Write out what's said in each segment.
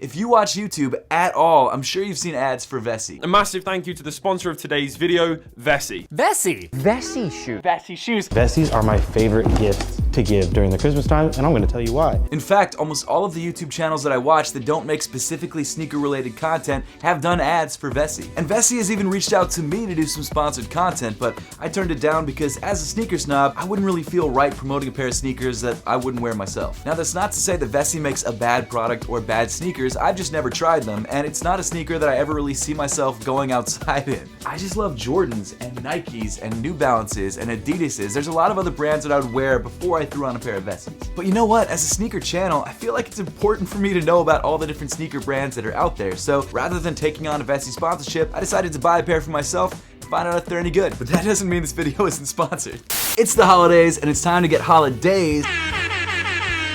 If you watch YouTube at all, I'm sure you've seen ads for Vessi. A massive thank you to the sponsor of today's video, Vessi. Vessi. Vessi Shoes. Vessi Shoes. Vessis are my favorite gift to give during the Christmas time, and I'm gonna tell you why. In fact, almost all of the YouTube channels that I watch that don't make specifically sneaker-related content have done ads for Vessi. And Vessi has even reached out to me to do some sponsored content, but I turned it down because as a sneaker snob, I wouldn't really feel right promoting a pair of sneakers that I wouldn't wear myself. Now, that's not to say that Vessi makes a bad product or bad sneakers. I've just never tried them, and it's not a sneaker that I ever really see myself going outside in. I just love Jordans and Nikes and New Balances and Adidas's. There's a lot of other brands that I would wear before I threw on a pair of Vessis. But you know what? As a sneaker channel, I feel like it's important for me to know about all the different sneaker brands that are out there. So rather than taking on a Vessi sponsorship, I decided to buy a pair for myself and find out if they're any good. But that doesn't mean this video isn't sponsored. It's the holidays, and it's time to get holidays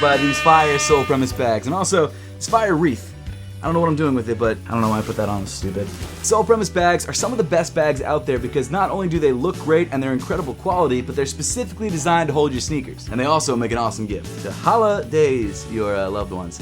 by these fire sole premise bags. And also, this fire wreath. I don't know what I'm doing with it, but I don't know why I put that on, it's stupid. Sole premise bags are some of the best bags out there because not only do they look great and they're incredible quality, but they're specifically designed to hold your sneakers. And they also make an awesome gift to holidays your loved ones.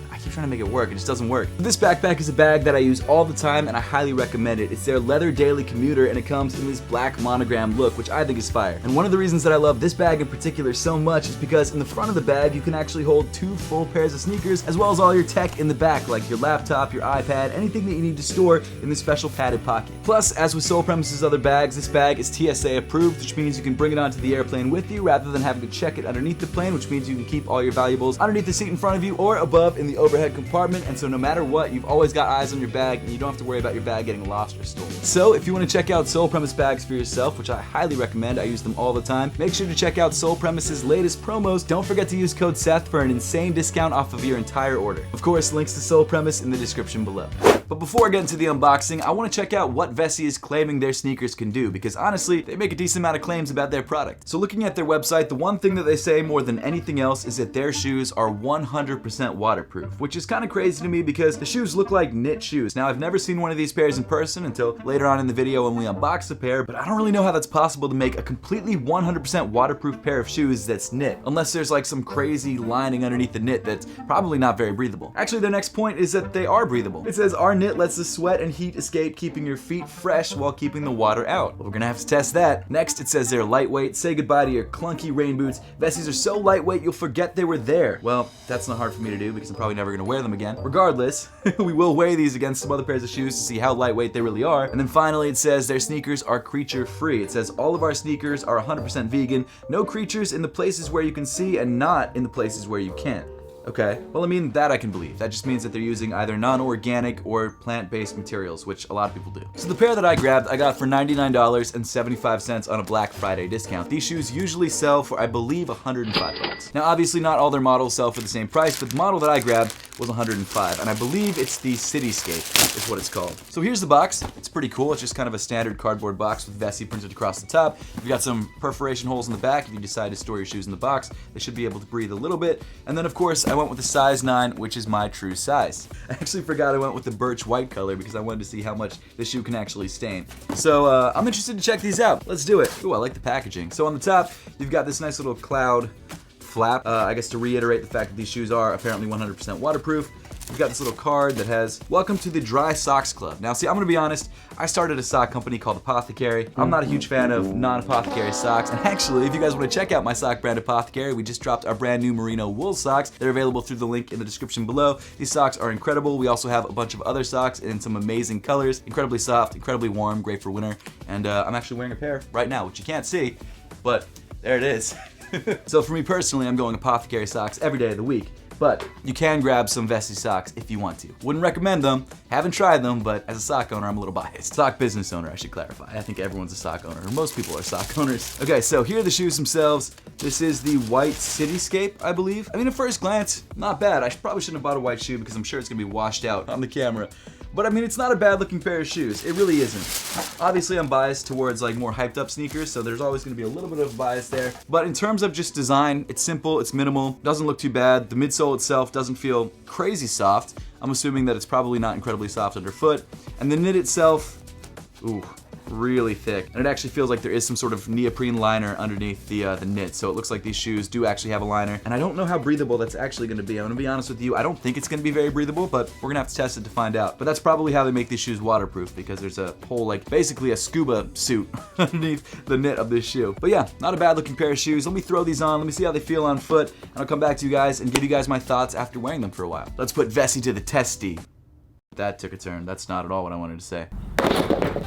I keep trying to make it work, it just doesn't work. This backpack is a bag that I use all the time and I highly recommend it. It's their leather daily commuter and it comes in this black monogram look, which I think is fire. And one of the reasons that I love this bag in particular so much is because in the front of the bag you can actually hold 2 full pairs of sneakers as well as all your tech in the back, like your laptop, your iPad, anything that you need to store in this special padded pocket. Plus, as with Sole Premise's other bags, this bag is Tsa Approved, which means you can bring it onto the airplane with you rather than having to check it underneath the plane, which means you can keep all your valuables underneath the seat in front of you or above in the overhead compartment, and so no matter what, you've always got eyes on your bag and you don't have to worry about your bag getting lost or stolen. So if you want to check out Sole Premise bags for yourself, which I highly recommend, I use them all the time, make sure to check out Sole Premise's latest promos. Don't forget to use code Seth for an insane discount off of your entire order. Of course, links to Sole Premise in the description below. But before I get into the unboxing, I want to check out what Vessi is claiming their sneakers can do, because honestly, they make a decent amount of claims about their product. So looking at their website, the one thing that they say more than anything else is that their shoes are 100% waterproof, which is kind of crazy to me because the shoes look like knit shoes. Now, I've never seen one of these pairs in person until later on in the video when we unbox the pair, but I don't really know how that's possible to make a completely 100% waterproof pair of shoes that's knit, unless there's like some crazy lining underneath the knit that's probably not very breathable. Actually, their next point is that they are breathable. It says, our knit lets the sweat and heat escape, keeping your feet fresh while keeping the water out. Well, we're gonna have to test that. Next, it says they're lightweight. Say goodbye to your clunky rain boots. Vessis are so lightweight you'll forget they were there. Well, that's not hard for me to do because I'm probably never gonna wear them again. Regardless, we will weigh these against some other pairs of shoes to see how lightweight they really are. And then finally, it says their sneakers are creature free. It says all of our sneakers are 100% vegan. No creatures in the places where you can see and not in the places where you can't. Okay, well, I mean, that I can believe. That just means that they're using either non-organic or plant-based materials, which a lot of people do. So the pair that I grabbed, I got for $99.75 on a Black Friday discount. These shoes usually sell for, I believe, $105. Now, obviously, not all their models sell for the same price, but the model that I grabbed was $105, and I believe it's the Cityscape is what it's called. So here's the box. It's pretty cool. It's just kind of a standard cardboard box with Vessi printed across the top. We've got some perforation holes in the back. If you decide to store your shoes in the box, they should be able to breathe a little bit. And then, of course, I went with a size 9, which is my true size. I actually forgot I went with the birch white color because I wanted to see how much the shoe can actually stain. So I'm interested to check these out. Let's do it. Ooh, I like the packaging. So on the top, you've got this nice little cloud flap. I guess to reiterate the fact that these shoes are apparently 100% waterproof. You've got this little card that has, welcome to the Dry Socks Club. Now see, I'm gonna be honest, I started a sock company called Apothecary. I'm not a huge fan of non-Apothecary socks, and actually, if you guys wanna check out my sock brand Apothecary, we just dropped our brand new merino wool socks. They're available through the link in the description below. These socks are incredible. We also have a bunch of other socks in some amazing colors, incredibly soft, incredibly warm, great for winter, and I'm actually wearing a pair right now, which you can't see, but there it is. So for me personally, I'm going Apothecary socks every day of the week. But you can grab some Vessi socks if you want to. Wouldn't recommend them, haven't tried them, but as a sock owner, I'm a little biased. Sock business owner, I should clarify. I think everyone's a sock owner, or most people are sock owners. Okay, so here are the shoes themselves. This is the white Cityscape, I believe. I mean, at first glance, not bad. I probably shouldn't have bought a white shoe because I'm sure it's gonna be washed out on the camera. But I mean, it's not a bad looking pair of shoes. It really isn't. Obviously, I'm biased towards like more hyped up sneakers, so there's always gonna be a little bit of bias there. But in terms of just design, it's simple, it's minimal, doesn't look too bad. The midsole itself doesn't feel crazy soft. I'm assuming that it's probably not incredibly soft underfoot. And the knit itself, ooh, really thick. And it actually feels like there is some sort of neoprene liner underneath the knit. So it looks like these shoes do actually have a liner. And I don't know how breathable that's actually gonna be. I'm gonna be honest with you, I don't think it's gonna be very breathable, but we're gonna have to test it to find out. But that's probably how they make these shoes waterproof, because there's a whole, like, basically a scuba suit underneath the knit of this shoe. But yeah, not a bad looking pair of shoes. Let me throw these on, let me see how they feel on foot, and I'll come back to you guys and give you guys my thoughts after wearing them for a while. Let's put Vessi to the testy. That took a turn. That's not at all what I wanted to say.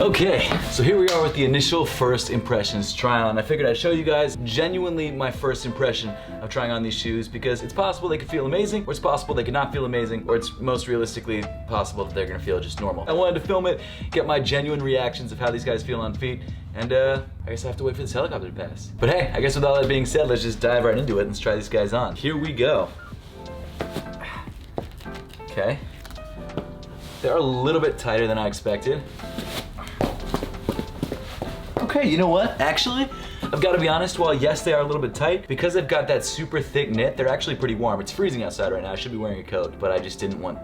Okay, so here we are with the initial first impressions try on. I figured I'd show you guys genuinely my first impression of trying on these shoes, because it's possible they could feel amazing, or it's possible they could not feel amazing, or it's most realistically possible that they're gonna feel just normal. I wanted to film it, get my genuine reactions of how these guys feel on feet, and I guess I have to wait for this helicopter to pass. But hey, I guess with all that being said, let's just dive right into it and let's try these guys on. Here we go. Okay. They're a little bit tighter than I expected. Okay, you know what? Actually, I've got to be honest, while yes, they are a little bit tight, because they've got that super thick knit, they're actually pretty warm. It's freezing outside right now. I should be wearing a coat, but I didn't want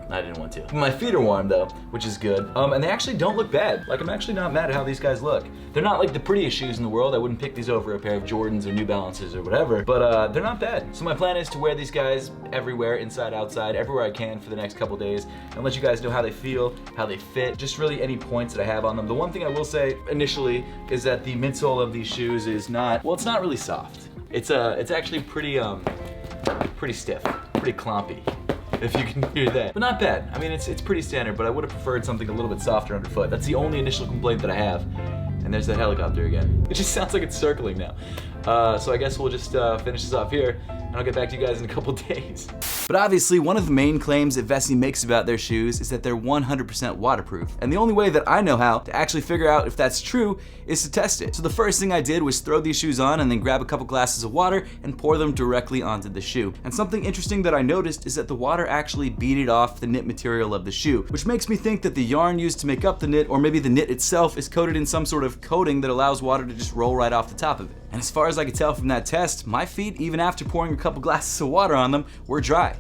to. My feet are warm though, which is good. And they actually don't look bad. Like, I'm actually not mad at how these guys look. They're not like the prettiest shoes in the world. I wouldn't pick these over a pair of Jordans or New Balances or whatever, but they're not bad. So my plan is to wear these guys everywhere, inside, outside, everywhere I can for the next couple days, and let you guys know how they feel, how they fit, just really any points that I have on them. The one thing I will say initially is that the midsole of these shoes is not, well, it's not really soft. It's actually pretty stiff, pretty clompy, if you can hear that. But not bad. I mean, it's pretty standard, but I would have preferred something a little bit softer underfoot. That's the only initial complaint that I have. And there's that helicopter again. It just sounds like it's circling now. So I guess we'll just finish this off here, and I'll get back to you guys in a couple days. But obviously, one of the main claims that Vessi makes about their shoes is that they're 100% waterproof. And the only way that I know how to actually figure out if that's true is to test it. So the first thing I did was throw these shoes on and then grab a couple glasses of water and pour them directly onto the shoe. And something interesting that I noticed is that the water actually beaded off the knit material of the shoe, which makes me think that the yarn used to make up the knit, or maybe the knit itself, is coated in some sort of coating that allows water to just roll right off the top of it. And as far as I could tell from that test, my feet, even after pouring a couple glasses of water on them, were dry.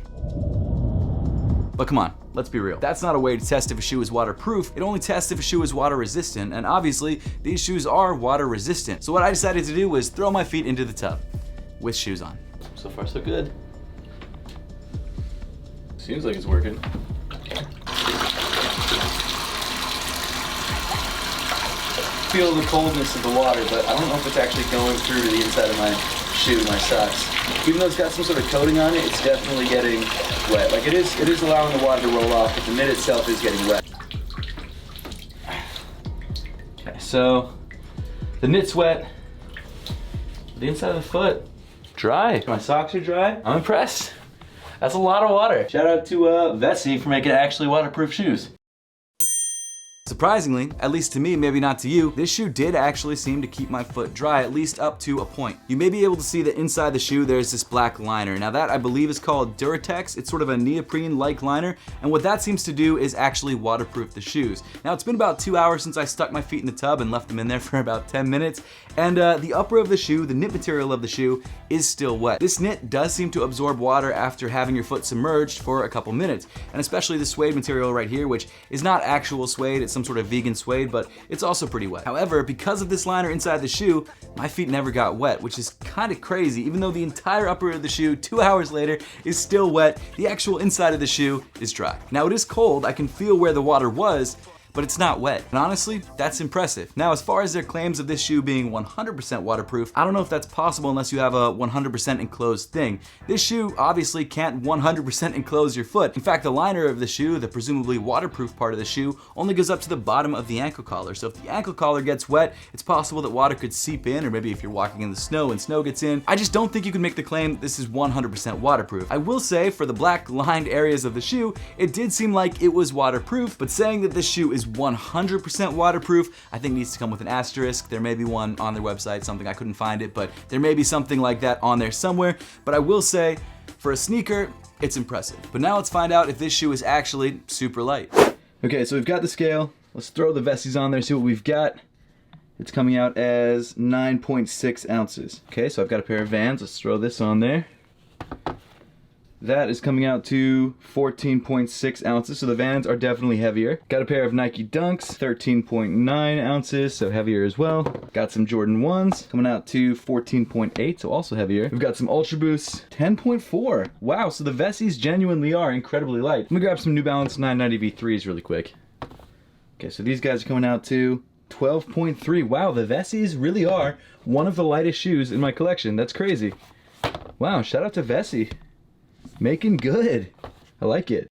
But come on, let's be real. That's not a way to test if a shoe is waterproof. It only tests if a shoe is water resistant, and obviously, these shoes are water resistant. So what I decided to do was throw my feet into the tub with shoes on. So far, so good. Seems like it's working. Feel the coldness of the water, but I don't know if it's actually going through to the inside of my shoe, my socks. Even though it's got some sort of coating on it, it's definitely getting wet. Like, it is allowing the water to roll off, but the knit itself is getting wet. Okay, so the knit's wet. The inside of the foot, dry. My socks are dry. I'm impressed. That's a lot of water. Shout out to Vessi for making actually waterproof shoes. Surprisingly, at least to me, maybe not to you, this shoe did actually seem to keep my foot dry, at least up to a point. You may be able to see that inside the shoe there's this black liner. Now that I believe is called Duratex. It's sort of a neoprene-like liner, and what that seems to do is actually waterproof the shoes. Now it's been about 2 hours since I stuck my feet in the tub and left them in there for about 10 minutes, and the upper of the shoe, the knit material of the shoe, is still wet. This knit does seem to absorb water after having your foot submerged for a couple minutes, and especially the suede material right here, which is not actual suede, it's some sort of vegan suede, but it's also pretty wet. However, because of this liner inside the shoe, my feet never got wet, which is kind of crazy. Even though the entire upper of the shoe 2 hours later is still wet, the actual inside of the shoe is dry. Now it is cold, I can feel where the water was, but it's not wet. And honestly, that's impressive. Now, as far as their claims of this shoe being 100% waterproof, I don't know if that's possible unless you have a 100% enclosed thing. This shoe obviously can't 100% enclose your foot. In fact, the liner of the shoe, the presumably waterproof part of the shoe, only goes up to the bottom of the ankle collar. So if the ankle collar gets wet, it's possible that water could seep in, or maybe if you're walking in the snow and snow gets in. I just don't think you can make the claim that this is 100% waterproof. I will say, for the black lined areas of the shoe, it did seem like it was waterproof, but saying that this shoe is 100% waterproof, I think needs to come with an asterisk. There may be one on their website, something I couldn't find it, but there may be something like that on there somewhere. But I will say, for a sneaker, it's impressive. But now let's find out if this shoe is actually super light. Okay, so we've got the scale. Let's throw the Vessis on there, see what we've got. It's coming out as 9.6 ounces. Okay, so I've got a pair of Vans. Let's throw this on there. That is coming out to 14.6 ounces, so the Vans are definitely heavier. Got a pair of Nike Dunks, 13.9 ounces, so heavier as well. Got some Jordan 1s, coming out to 14.8, so also heavier. We've got some Ultra Boosts, 10.4. Wow, so the Vessis genuinely are incredibly light. Let me grab some New Balance 990 V3s really quick. Okay, so these guys are coming out to 12.3. Wow, the Vessis really are one of the lightest shoes in my collection. That's crazy. Wow, shout out to Vessi. Making good. I like it.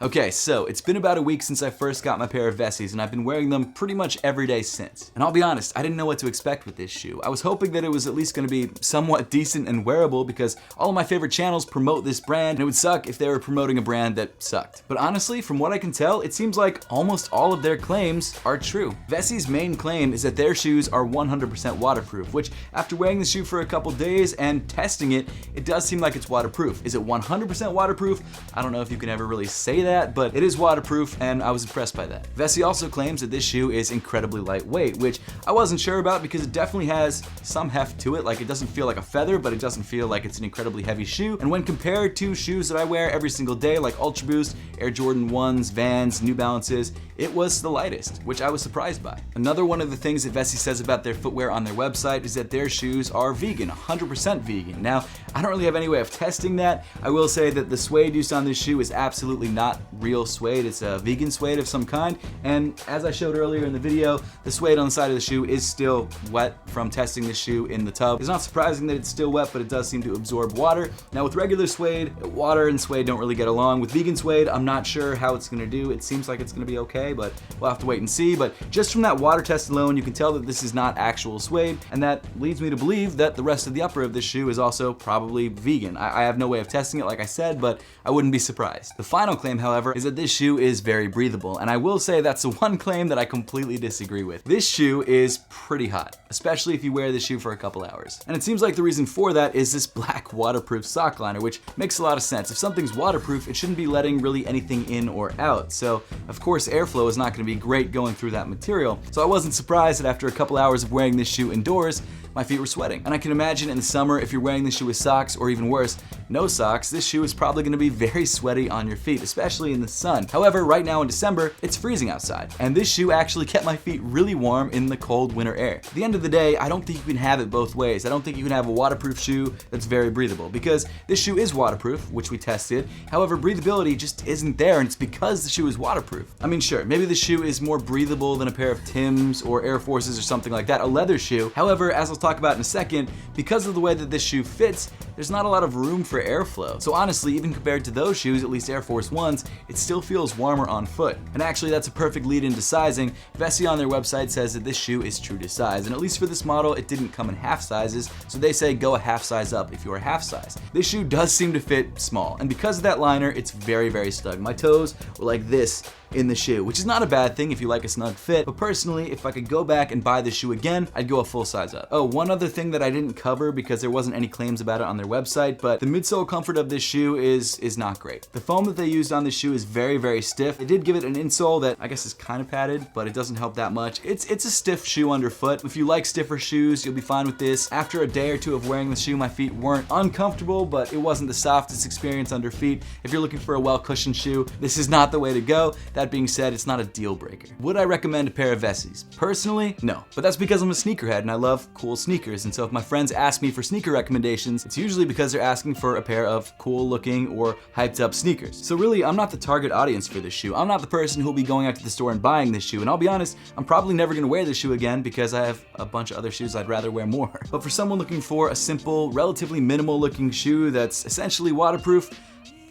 Okay, so it's been about a week since I first got my pair of Vessis, and I've been wearing them pretty much every day since. And I'll be honest, I didn't know what to expect with this shoe. I was hoping that it was at least gonna be somewhat decent and wearable because all of my favorite channels promote this brand, and it would suck if they were promoting a brand that sucked. But honestly, from what I can tell, it seems like almost all of their claims are true. Vessi's main claim is that their shoes are 100% waterproof, which after wearing the shoe for a couple days and testing it, it does seem like it's waterproof. Is it 100% waterproof? I don't know if you can ever really say that, but it is waterproof, and I was impressed by that. Vessi also claims that this shoe is incredibly lightweight, which I wasn't sure about because it definitely has some heft to it. Like, it doesn't feel like a feather, but it doesn't feel like it's an incredibly heavy shoe. And when compared to shoes that I wear every single day, like Ultra Boost, Air Jordan 1s, Vans, New Balances, it was the lightest, which I was surprised by. Another one of the things that Vessi says about their footwear on their website is that their shoes are vegan, 100% vegan. Now, I don't really have any way of testing that. I will say that the suede used on this shoe is absolutely not real suede. It's a vegan suede of some kind, and as I showed earlier in the video, the suede on the side of the shoe is still wet from testing the shoe in the tub. It's not surprising that it's still wet, but it does seem to absorb water. Now with regular suede, water and suede don't really get along. With vegan suede, I'm not sure how it's gonna do. It seems like it's gonna be okay, but we'll have to wait and see. But just from that water test alone, you can tell that this is not actual suede, and that leads me to believe that the rest of the upper of this shoe is also probably vegan. I have no way of testing it, like I said, but I wouldn't be surprised. The final claim, however, is that this shoe is very breathable, and I will say that's the one claim that I completely disagree with. This shoe is pretty hot, especially if you wear this shoe for a couple hours. And it seems like the reason for that is this black waterproof sock liner, which makes a lot of sense. If something's waterproof, it shouldn't be letting really anything in or out. So, of course, airflow is not gonna be great going through that material. So I wasn't surprised that after a couple hours of wearing this shoe indoors, my feet were sweating. And I can imagine in the summer, if you're wearing this shoe with socks, or even worse, no socks, this shoe is probably gonna be very sweaty on your feet, especially in the sun. However, right now in December, it's freezing outside, and this shoe actually kept my feet really warm in the cold winter air. At the end of the day, I don't think you can have it both ways. I don't think you can have a waterproof shoe that's very breathable, because this shoe is waterproof, which we tested. However, breathability just isn't there, and it's because the shoe is waterproof. I mean, sure, maybe the shoe is more breathable than a pair of Timbs or Air Forces or something like that, a leather shoe. However, as I'll talk about in a second, because of the way that this shoe fits, there's not a lot of room for airflow. So honestly, even compared to those shoes, at least Air Force Ones, it still feels warmer on foot. And actually, that's a perfect lead into sizing. Vessi on their website says that this shoe is true to size, and at least for this model, it didn't come in half sizes, so they say go a half size up if you're a half size. This shoe does seem to fit small, and because of that liner, it's very, very snug. My toes were like this in the shoe, which is not a bad thing if you like a snug fit, but personally, if I could go back and buy this shoe again, I'd go a full size up. Oh, one other thing that I didn't cover because there wasn't any claims about it on their website, but the midsole comfort of this shoe is not great. The foam that they used on this shoe is very, very stiff. They did give it an insole that I guess is kind of padded, but it doesn't help that much. It's a stiff shoe underfoot. If you like stiffer shoes, you'll be fine with this. After a day or two of wearing the shoe, my feet weren't uncomfortable, but it wasn't the softest experience under feet. If you're looking for a well-cushioned shoe, this is not the way to go. That being said, it's not a deal breaker. Would I recommend a pair of Vessis? Personally, no. But that's because I'm a sneakerhead and I love cool sneakers. And so if my friends ask me for sneaker recommendations, it's usually because they're asking for a pair of cool looking or hyped up sneakers. So really, I'm not the target audience for this shoe. I'm not the person who'll be going out to the store and buying this shoe. And I'll be honest, I'm probably never gonna wear this shoe again because I have a bunch of other shoes I'd rather wear more. But for someone looking for a simple, relatively minimal looking shoe that's essentially waterproof,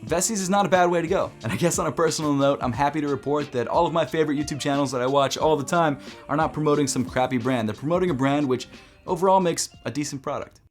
Vessi's is not a bad way to go. And I guess on a personal note, I'm happy to report that all of my favorite YouTube channels that I watch all the time are not promoting some crappy brand. They're promoting a brand which overall makes a decent product.